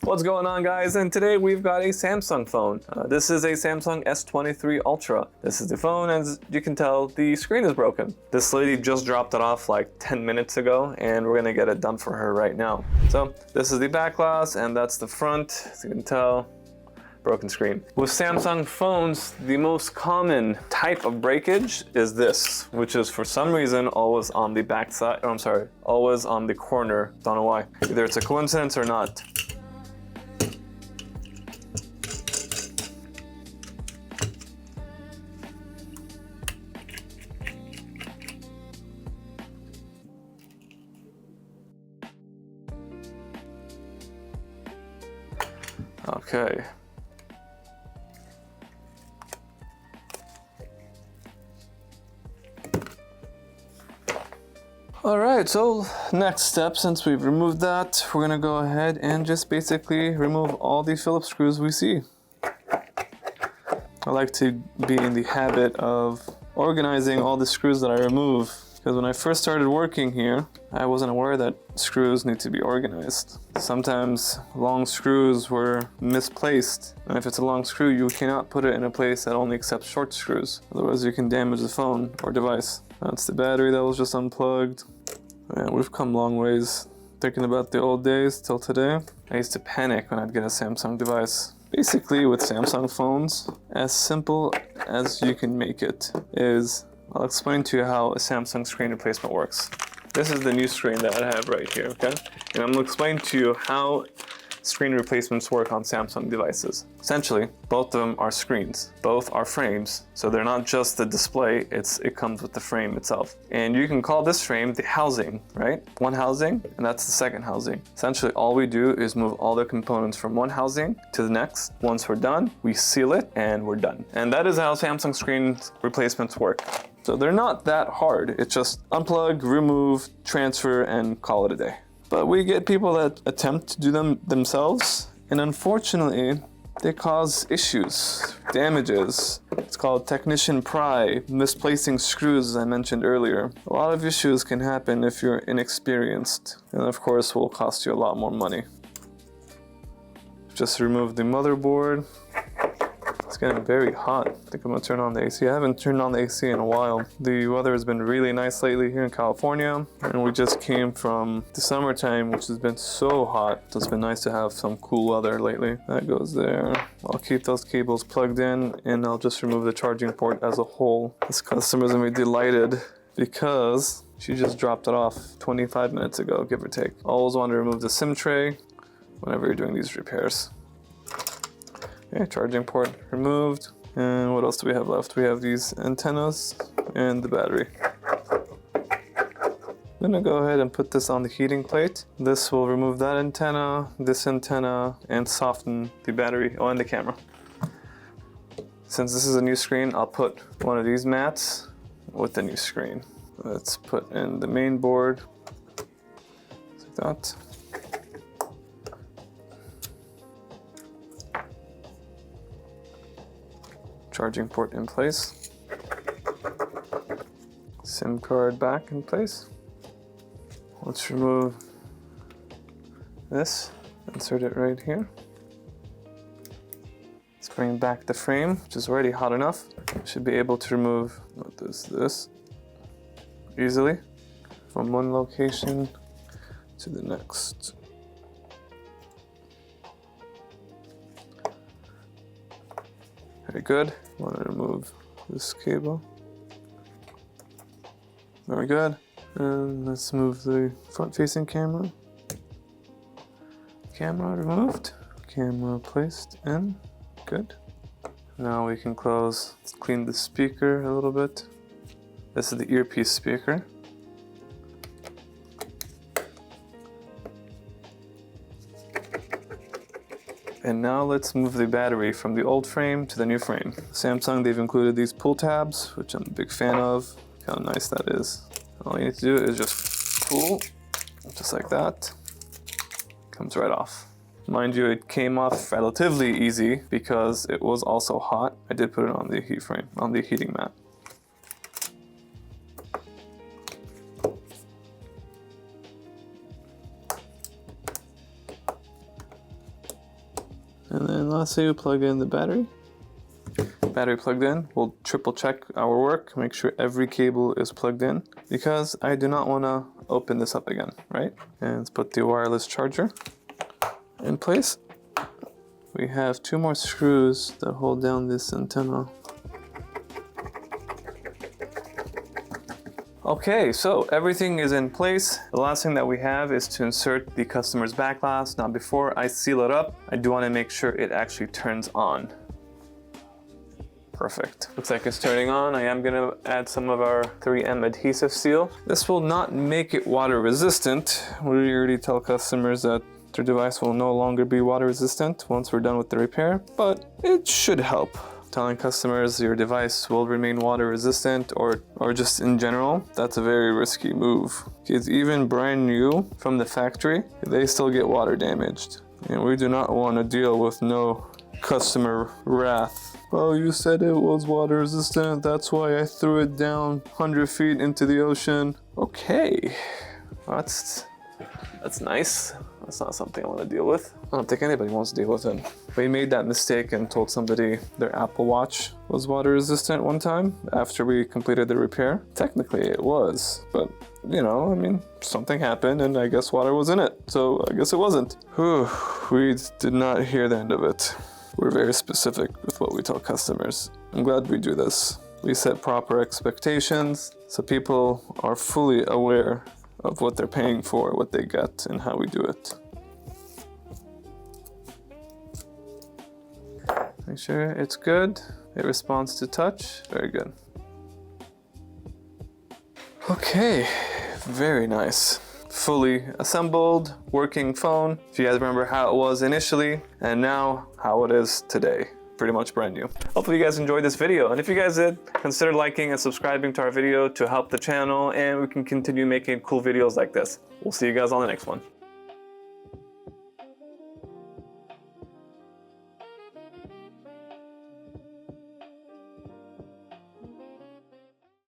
What's going on, guys? And today we've got a Samsung phone. This is a Samsung S23 Ultra. This is the phone, as you can tell, the screen is broken. This lady just dropped it off like 10 minutes ago, and we're gonna get it done for her right now. So this is the back glass, and that's the front. As you can tell, broken screen. With Samsung phones, the most common type of breakage is this, which is for some reason always on the back side, oh, I'm sorry, always on the corner. Don't know why. Either it's a coincidence or not. Okay. Alright, so next step, since we've removed that, we're gonna go ahead and just basically remove all the Phillips screws we see. I like to be in the habit of organizing all the screws that I remove, because when I first started working here, I wasn't aware that screws need to be organized. Sometimes long screws were misplaced, and if it's a long screw, you cannot put it in a place that only accepts short screws. Otherwise you can damage the phone or device. That's the battery that was just unplugged. And we've come long ways thinking about the old days till today. I used to panic when I'd get a Samsung device. Basically, with Samsung phones, as simple as you can make it is, I'll explain to you how a Samsung screen replacement works. This is the new screen that I have right here, okay? And I'm gonna explain to you how screen replacements work on Samsung devices. Essentially, both of them are screens. Both are frames, so they're not just the display, it comes with the frame itself. And you can call this frame the housing, right? One housing, and that's the second housing. Essentially, all we do is move all the components from one housing to the next. Once we're done, we seal it, and we're done. And that is how Samsung screen replacements work. So they're not that hard. It's just unplug, remove, transfer, and call it a day. But we get people that attempt to do them themselves, and unfortunately, they cause issues, damages. It's called technician pride, misplacing screws, as I mentioned earlier. A lot of issues can happen if you're inexperienced, and of course will cost you a lot more money. Just remove the motherboard. It's getting very hot. I think I'm gonna turn on the AC. I haven't turned on the AC in a while. The weather has been really nice lately here in California, and we just came from the summertime, which has been so hot. So it's been nice to have some cool weather lately. That goes there. I'll keep those cables plugged in, and I'll just remove the charging port as a whole. This customer's gonna be delighted because she just dropped it off 25 minutes ago, give or take. Always want to remove the SIM tray whenever you're doing these repairs. Okay, charging port removed. And what else do we have left? We have these antennas and the battery. I'm gonna go ahead and put this on the heating plate. This will remove that antenna, this antenna, and soften the battery, oh, and the camera. Since this is a new screen, I'll put one of these mats with the new screen. Let's put in the main board, like that. Charging port in place. SIM card back in place. Let's remove this, insert it right here. Let's bring back the frame, which is already hot enough. Should be able to remove this easily from one location to the next. Very good. I want to remove this cable. Very good. And let's move the front-facing camera. Camera removed. Camera placed in. Good. Now we can clean the speaker a little bit. This is the earpiece speaker. And now let's move the battery from the old frame to the new frame. Samsung, they've included these pull tabs, which I'm a big fan of. Look how nice that is. All you need to do is just pull, just like that. Comes right off. Mind you, it came off relatively easy because it was also hot. I did put it on the heat frame, on the heating mat. And then lastly, we plug in the battery. Battery plugged in. We'll triple check our work, make sure every cable is plugged in, because I do not want to open this up again, right? And let's put the wireless charger in place. We have 2 more screws that hold down this antenna. Okay, so everything is in place. The last thing that we have is to insert the customer's back glass. Now before I seal it up, I do want to make sure it actually turns on. Perfect. Looks like it's turning on. I am gonna add some of our 3M adhesive seal. This will not make it water resistant. We already tell customers that their device will no longer be water resistant once we're done with the repair, but it should help. Telling customers your device will remain water resistant or just in general, that's a very risky move. Because even brand new from the factory, they still get water damaged. And we do not want to deal with no customer wrath. Oh, you said it was water resistant, that's why I threw it down 100 feet into the ocean. Okay, that's nice. That's not something I want to deal with. I don't think anybody wants to deal with it. We made that mistake and told somebody their Apple Watch was water resistant one time after we completed the repair. Technically it was, but you know, I mean, something happened and I guess water was in it, so I guess it wasn't. Whew, we did not hear the end of it. We're very specific with what we tell customers. I'm glad we do this. We set proper expectations so people are fully aware of what they're paying for, what they get, and how we do it. Make sure it's good. It responds to touch. Very good. Okay, very nice. Fully assembled, working phone. If you guys remember how it was initially, and now how it is today. Pretty much brand new. Hopefully you guys enjoyed this video, and if you guys did, consider liking and subscribing to our video to help the channel, and we can continue making cool videos like this. We'll see you guys on the next one.